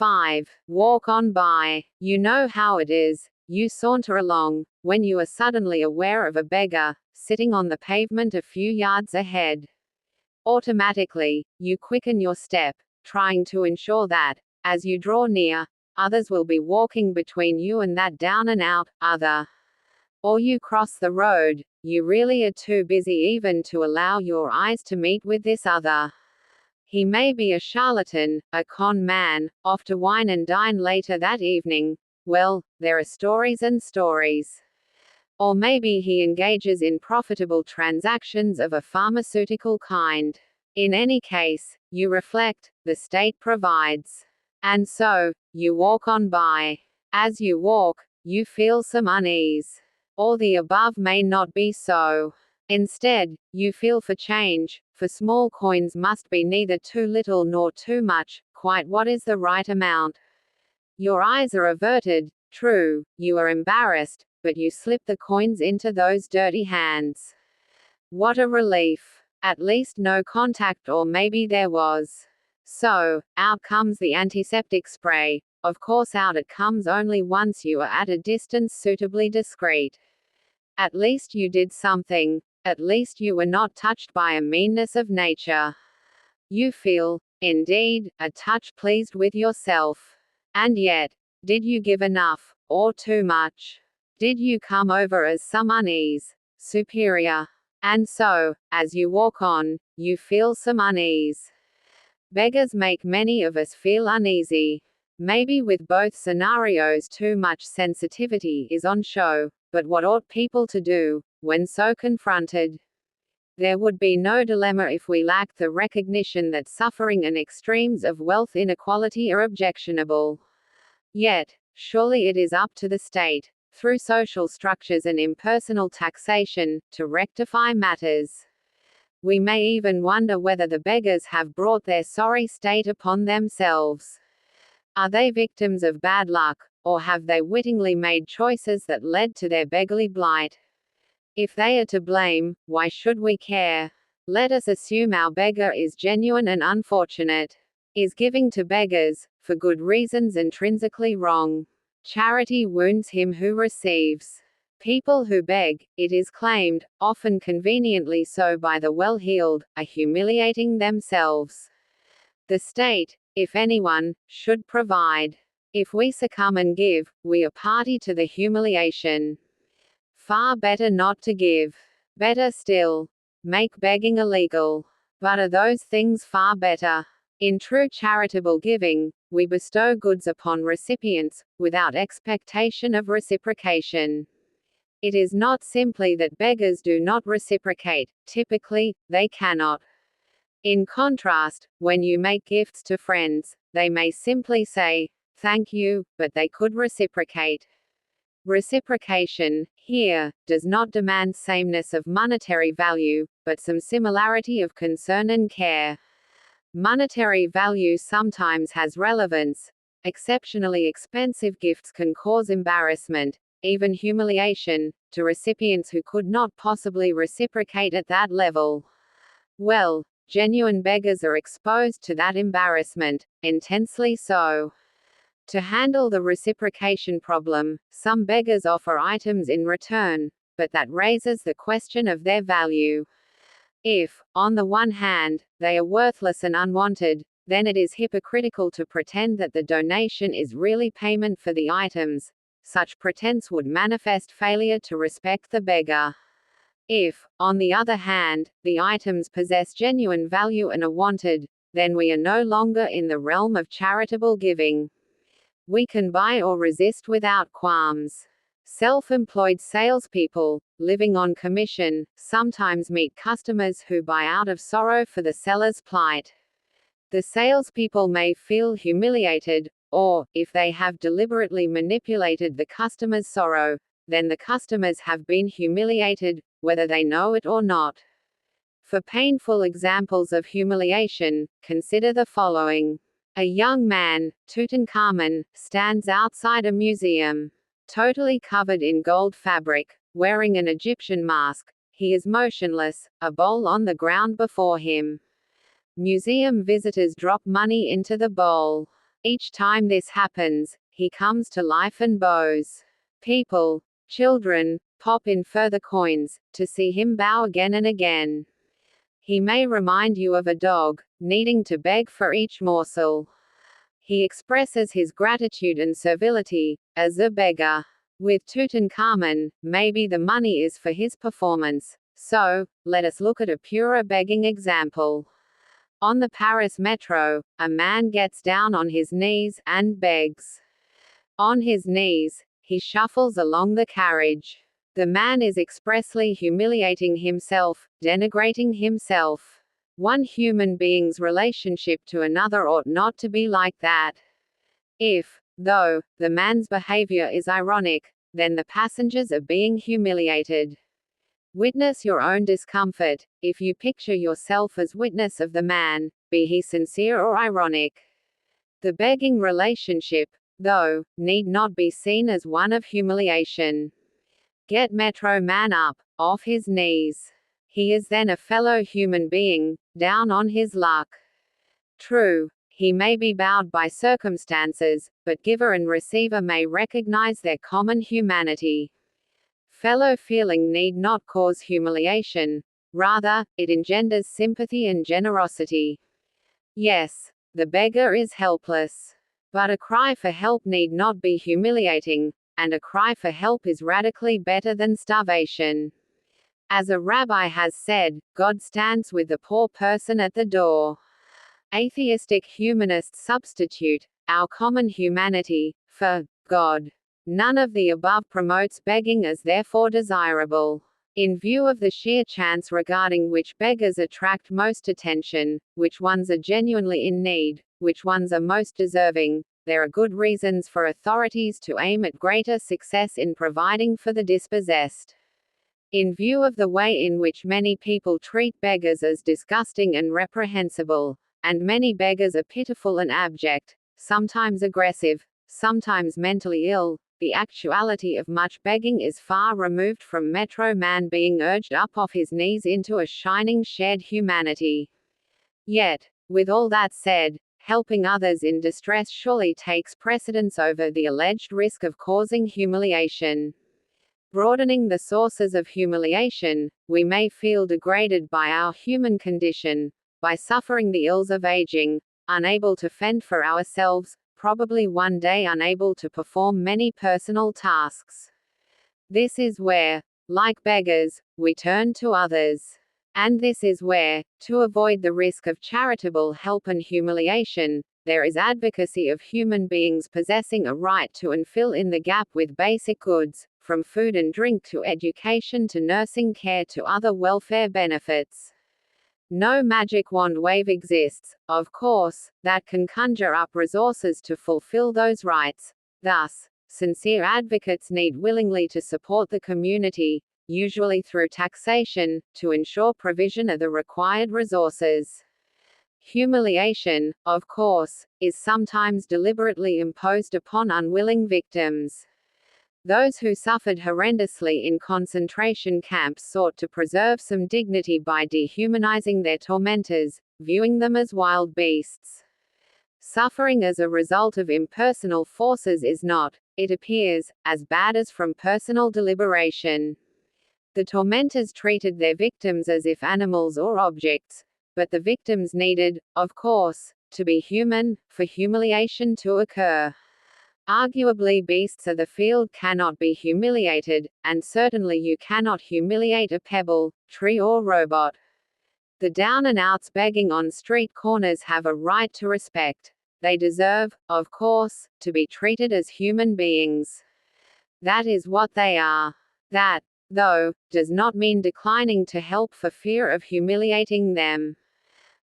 5. Walk on by. You know how it is. You saunter along, when you are suddenly aware of a beggar, sitting on the pavement a few yards ahead. Automatically, you quicken your step, trying to ensure that, as you draw near, others will be walking between you and that down-and-out other. Or you cross the road, you really are too busy even to allow your eyes to meet with this other. He may be a charlatan, a con man, off to wine and dine later that evening. Well, there are stories and stories. Or maybe he engages in profitable transactions of a pharmaceutical kind. In any case, you reflect, the state provides. And so, you walk on by. As you walk, you feel some unease. Or the above may not be so. Instead, you feel for change, for small coins must be neither too little nor too much, quite what is the right amount. Your eyes are averted, true, you are embarrassed, but you slip the coins into those dirty hands. What a relief! At least no contact, or maybe there was. So, out comes the antiseptic spray. Of course out it comes only once you are at a distance suitably discreet. At least you did something. At least you were not touched by a meanness of nature. You feel, indeed, a touch pleased with yourself. And yet, did you give enough, or too much? Did you come over as some unease, superior? And so, as you walk on, you feel some unease. Beggars make many of us feel uneasy. Maybe with both scenarios too much sensitivity is on show, but what ought people to do, when so confronted? There would be no dilemma if we lacked the recognition that suffering and extremes of wealth inequality are objectionable. Yet, surely it is up to the state, through social structures and impersonal taxation, to rectify matters. We may even wonder whether the beggars have brought their sorry state upon themselves. Are they victims of bad luck, or have they wittingly made choices that led to their beggarly blight? If they are to blame, why should we care? Let us assume our beggar is genuine and unfortunate. Is giving to beggars, for good reasons, intrinsically wrong? Charity wounds him who receives. People who beg, it is claimed, often conveniently so by the well-heeled, are humiliating themselves. The state, if anyone, should provide. If we succumb and give, we are party to the humiliation. Far better not to give. Better still, make begging illegal. But are those things far better? In true charitable giving, we bestow goods upon recipients, without expectation of reciprocation. It is not simply that beggars do not reciprocate, typically, they cannot. In contrast, when you make gifts to friends, they may simply say, "Thank you," but they could reciprocate. Reciprocation, here, does not demand sameness of monetary value, but some similarity of concern and care. Monetary value sometimes has relevance. Exceptionally expensive gifts can cause embarrassment, even humiliation, to recipients who could not possibly reciprocate at that level. Well, genuine beggars are exposed to that embarrassment, intensely so. To handle the reciprocation problem, some beggars offer items in return, but that raises the question of their value. If, on the one hand, they are worthless and unwanted, then it is hypocritical to pretend that the donation is really payment for the items. Such pretense would manifest failure to respect the beggar. If, on the other hand, the items possess genuine value and are wanted, then we are no longer in the realm of charitable giving. We can buy or resist without qualms. Self-employed salespeople, living on commission, sometimes meet customers who buy out of sorrow for the seller's plight. The salespeople may feel humiliated, or, if they have deliberately manipulated the customer's sorrow, then the customers have been humiliated, whether they know it or not. For painful examples of humiliation, consider the following. A young man, Tutankhamun, stands outside a museum. Totally covered in gold fabric, wearing an Egyptian mask, he is motionless, a bowl on the ground before him. Museum visitors drop money into the bowl. Each time this happens, he comes to life and bows. People, children, pop in further coins, to see him bow again and again. He may remind you of a dog, needing to beg for each morsel. He expresses his gratitude and servility, as a beggar. With Tutankhamun, maybe the money is for his performance. So, let us look at a purer begging example. On the Paris metro, a man gets down on his knees, and begs. On his knees, he shuffles along the carriage. The man is expressly humiliating himself, denigrating himself. One human being's relationship to another ought not to be like that. If, though, the man's behavior is ironic, then the passengers are being humiliated. Witness your own discomfort, if you picture yourself as witness of the man, be he sincere or ironic. The begging relationship, though, need not be seen as one of humiliation. Get Metro Man up, off his knees. He is then a fellow human being, down on his luck. True, he may be bowed by circumstances, but giver and receiver may recognize their common humanity. Fellow feeling need not cause humiliation, rather, it engenders sympathy and generosity. Yes, the beggar is helpless. But a cry for help need not be humiliating, and a cry for help is radically better than starvation. As a rabbi has said, God stands with the poor person at the door. Atheistic humanists substitute our common humanity for God. None of the above promotes begging as therefore desirable. In view of the sheer chance regarding which beggars attract most attention, which ones are genuinely in need, which ones are most deserving, there are good reasons for authorities to aim at greater success in providing for the dispossessed. In view of the way in which many people treat beggars as disgusting and reprehensible, and many beggars are pitiful and abject, sometimes aggressive, sometimes mentally ill, the actuality of much begging is far removed from Metro Man being urged up off his knees into a shining shared humanity. Yet, with all that said, helping others in distress surely takes precedence over the alleged risk of causing humiliation. Broadening the sources of humiliation, we may feel degraded by our human condition, by suffering the ills of aging, unable to fend for ourselves, probably one day unable to perform many personal tasks. This is where, like beggars, we turn to others. And this is where, to avoid the risk of charitable help and humiliation, there is advocacy of human beings possessing a right to and fill in the gap with basic goods, from food and drink to education to nursing care to other welfare benefits. No magic wand wave exists, of course, that can conjure up resources to fulfill those rights. Thus, sincere advocates need willingly to support the community, usually through taxation, to ensure provision of the required resources. Humiliation, of course, is sometimes deliberately imposed upon unwilling victims. Those who suffered horrendously in concentration camps sought to preserve some dignity by dehumanizing their tormentors, viewing them as wild beasts. Suffering as a result of impersonal forces is not, it appears, as bad as from personal deliberation. The tormentors treated their victims as if animals or objects, but the victims needed, of course, to be human, for humiliation to occur. Arguably beasts of the field cannot be humiliated, and certainly you cannot humiliate a pebble, tree or robot. The down-and-outs begging on street corners have a right to respect. They deserve, of course, to be treated as human beings. That is what they are. That, though, does not mean declining to help for fear of humiliating them.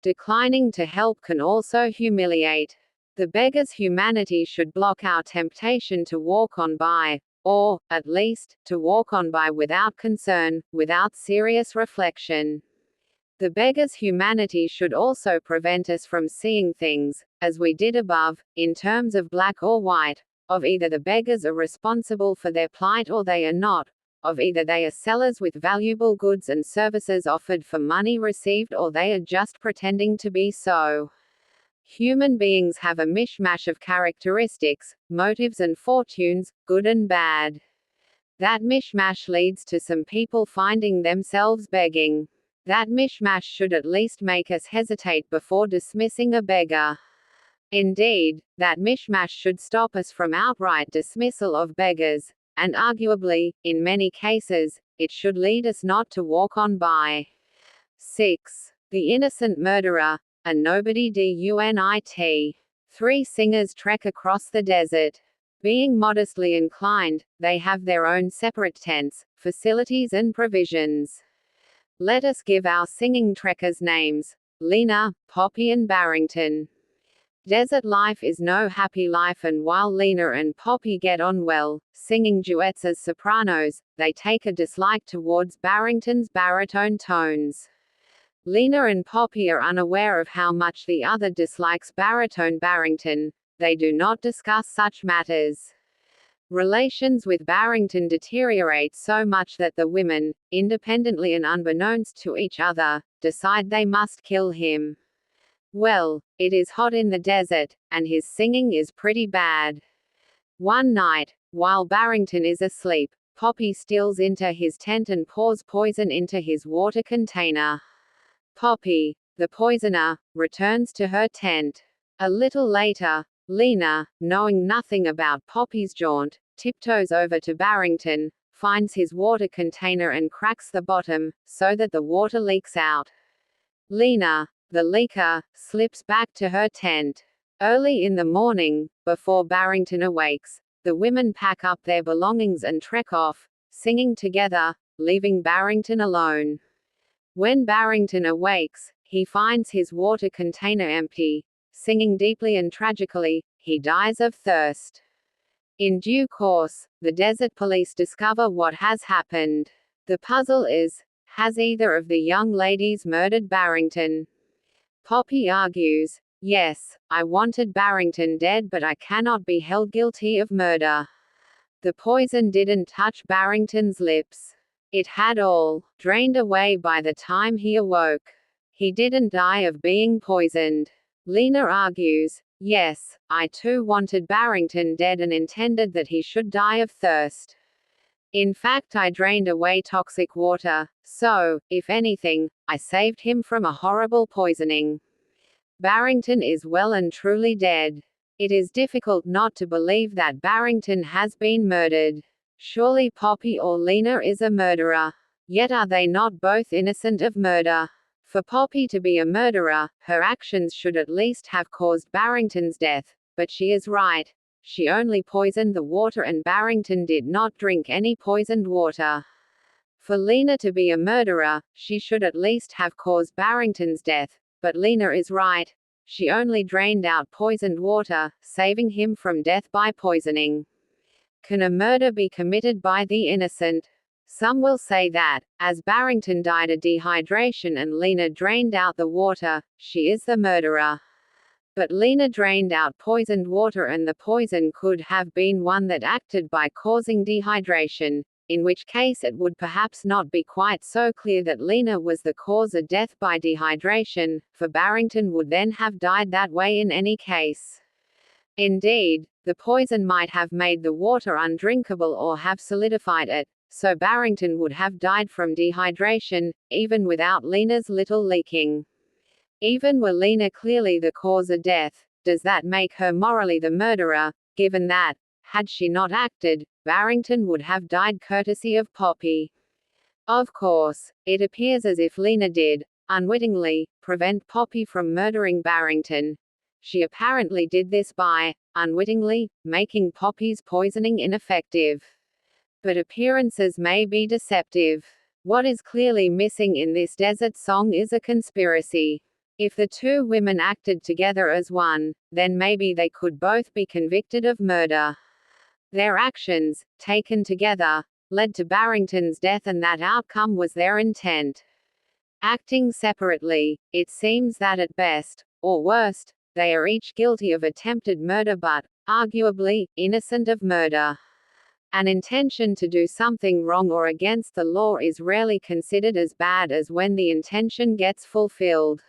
Declining to help can also humiliate. The beggar's humanity should block our temptation to walk on by, or, at least, to walk on by without concern, without serious reflection. The beggar's humanity should also prevent us from seeing things, as we did above, in terms of black or white, of either the beggars are responsible for their plight or they are not, of either they are sellers with valuable goods and services offered for money received or they are just pretending to be so. Human beings have a mishmash of characteristics, motives and fortunes, good and bad. That mishmash leads to some people finding themselves begging. That mishmash should at least make us hesitate before dismissing a beggar. Indeed, that mishmash should stop us from outright dismissal of beggars, and arguably, in many cases, it should lead us not to walk on by. 6. The Innocent Murderer, a Nobody Dunit. 3 singers trek across the desert. Being modestly inclined, they have their own separate tents, facilities and provisions. Let us give our singing trekkers names: Lena, Poppy and Barrington. Desert life is no happy life, and while Lena and Poppy get on well, singing duets as sopranos, they take a dislike towards Barrington's baritone tones. Lena and Poppy are unaware of how much the other dislikes baritone Barrington. They do not discuss such matters. Relations with Barrington deteriorate so much that the women, independently and unbeknownst to each other, decide they must kill him. Well, it is hot in the desert, and his singing is pretty bad. One night, while Barrington is asleep, Poppy steals into his tent and pours poison into his water container. Poppy, the poisoner, returns to her tent. A little later, Lena, knowing nothing about Poppy's jaunt, tiptoes over to Barrington, finds his water container and cracks the bottom, so that the water leaks out. Lena, the leaker, slips back to her tent. Early in the morning, before Barrington awakes, the women pack up their belongings and trek off, singing together, leaving Barrington alone. When Barrington awakes, he finds his water container empty. Singing deeply and tragically, he dies of thirst. In due course, the desert police discover what has happened. The puzzle is, has either of the young ladies murdered Barrington? Poppy argues, yes, I wanted Barrington dead, but I cannot be held guilty of murder. The poison didn't touch Barrington's lips. It had all drained away by the time he awoke. He didn't die of being poisoned. Lena argues, yes, I too wanted Barrington dead and intended that he should die of thirst. In fact, I drained away toxic water, so, if anything, I saved him from a horrible poisoning. Barrington is well and truly dead. It is difficult not to believe that Barrington has been murdered. Surely Poppy or Lena is a murderer. Yet are they not both innocent of murder? For Poppy to be a murderer, her actions should at least have caused Barrington's death, but she is right. She only poisoned the water and Barrington did not drink any poisoned water. For Lena to be a murderer, she should at least have caused Barrington's death, but Lena is right. She only drained out poisoned water, saving him from death by poisoning. Can a murder be committed by the innocent? Some will say that, as Barrington died of dehydration and Lena drained out the water, she is the murderer. But Lena drained out poisoned water and the poison could have been one that acted by causing dehydration, in which case it would perhaps not be quite so clear that Lena was the cause of death by dehydration, for Barrington would then have died that way in any case. Indeed, the poison might have made the water undrinkable or have solidified it, so Barrington would have died from dehydration, even without Lena's little leaking. Even were Lena clearly the cause of death, does that make her morally the murderer, given that, had she not acted, Barrington would have died courtesy of Poppy? Of course, it appears as if Lena did, unwittingly, prevent Poppy from murdering Barrington. She apparently did this by, unwittingly, making Poppy's poisoning ineffective. But appearances may be deceptive. What is clearly missing in this desert song is a conspiracy. If the two women acted together as one, then maybe they could both be convicted of murder. Their actions, taken together, led to Barrington's death, and that outcome was their intent. Acting separately, it seems that at best, or worst, they are each guilty of attempted murder but, arguably, innocent of murder. An intention to do something wrong or against the law is rarely considered as bad as when the intention gets fulfilled.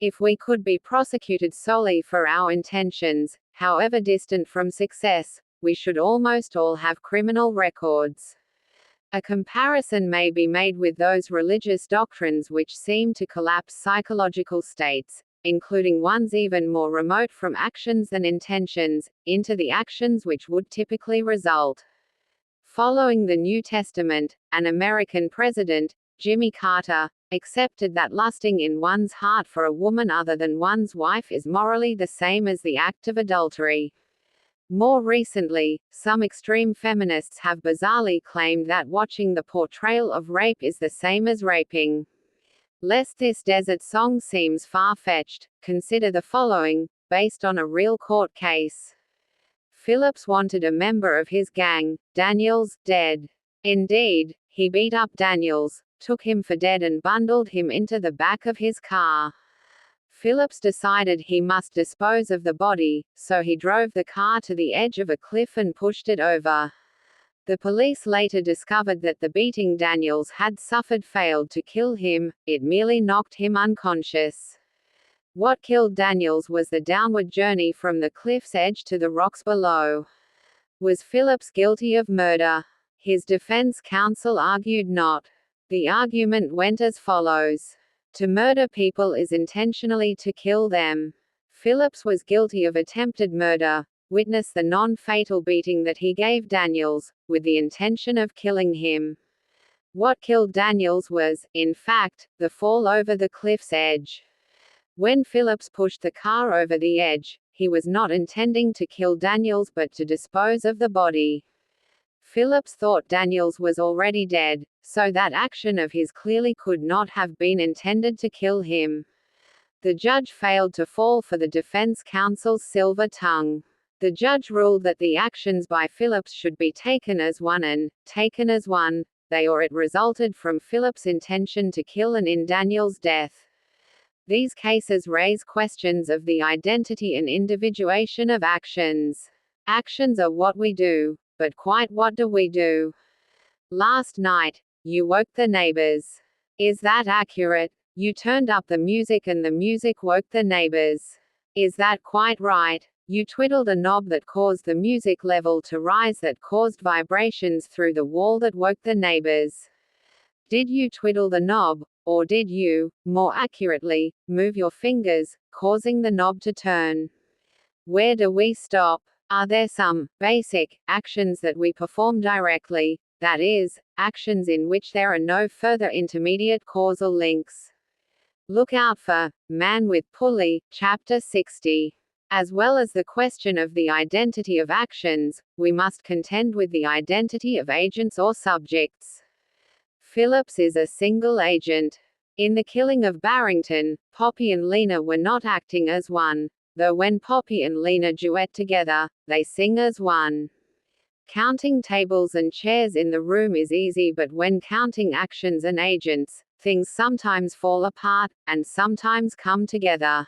If we could be prosecuted solely for our intentions, however distant from success, we should almost all have criminal records. A comparison may be made with those religious doctrines which seem to collapse psychological states, including ones even more remote from actions than intentions, into the actions which would typically result. Following the New Testament, an American president, Jimmy Carter, accepted that lusting in one's heart for a woman other than one's wife is morally the same as the act of adultery. More recently, some extreme feminists have bizarrely claimed that watching the portrayal of rape is the same as raping. Lest this desert song seems far-fetched, consider the following, based on a real court case. Phillips wanted a member of his gang, Daniels, dead. Indeed, he beat up Daniels, took him for dead and bundled him into the back of his car. Phillips decided he must dispose of the body, so he drove the car to the edge of a cliff and pushed it over. The police later discovered that the beating Daniels had suffered failed to kill him, it merely knocked him unconscious. What killed Daniels was the downward journey from the cliff's edge to the rocks below. Was Phillips guilty of murder? His defense counsel argued not. The argument went as follows. To murder people is intentionally to kill them. Phillips was guilty of attempted murder, witness the non-fatal beating that he gave Daniels, with the intention of killing him. What killed Daniels was, in fact, the fall over the cliff's edge. When Phillips pushed the car over the edge, he was not intending to kill Daniels but to dispose of the body. Phillips thought Daniels was already dead, so that action of his clearly could not have been intended to kill him. The judge failed to fall for the defense counsel's silver tongue. The judge ruled that the actions by Phillips should be taken as one and, taken as one, they or it resulted from Phillips' intention to kill and in Daniels' death. These cases raise questions of the identity and individuation of actions. Actions are what we do, but quite what do we do? Last night, you woke the neighbors. Is that accurate? You turned up the music and the music woke the neighbors. Is that quite right? You twiddled a knob that caused the music level to rise that caused vibrations through the wall that woke the neighbors. Did you twiddle the knob, or did you, more accurately, move your fingers, causing the knob to turn? Where do we stop? Are there some basic actions that we perform directly, that is, actions in which there are no further intermediate causal links? Look out for Man with Pulley, Chapter 60. As well as the question of the identity of actions, we must contend with the identity of agents or subjects. Phillips is a single agent. In the killing of Barrington, Poppy and Lena were not acting as one, though when Poppy and Lena duet together, they sing as one. Counting tables and chairs in the room is easy, but when counting actions and agents, things sometimes fall apart, and sometimes come together.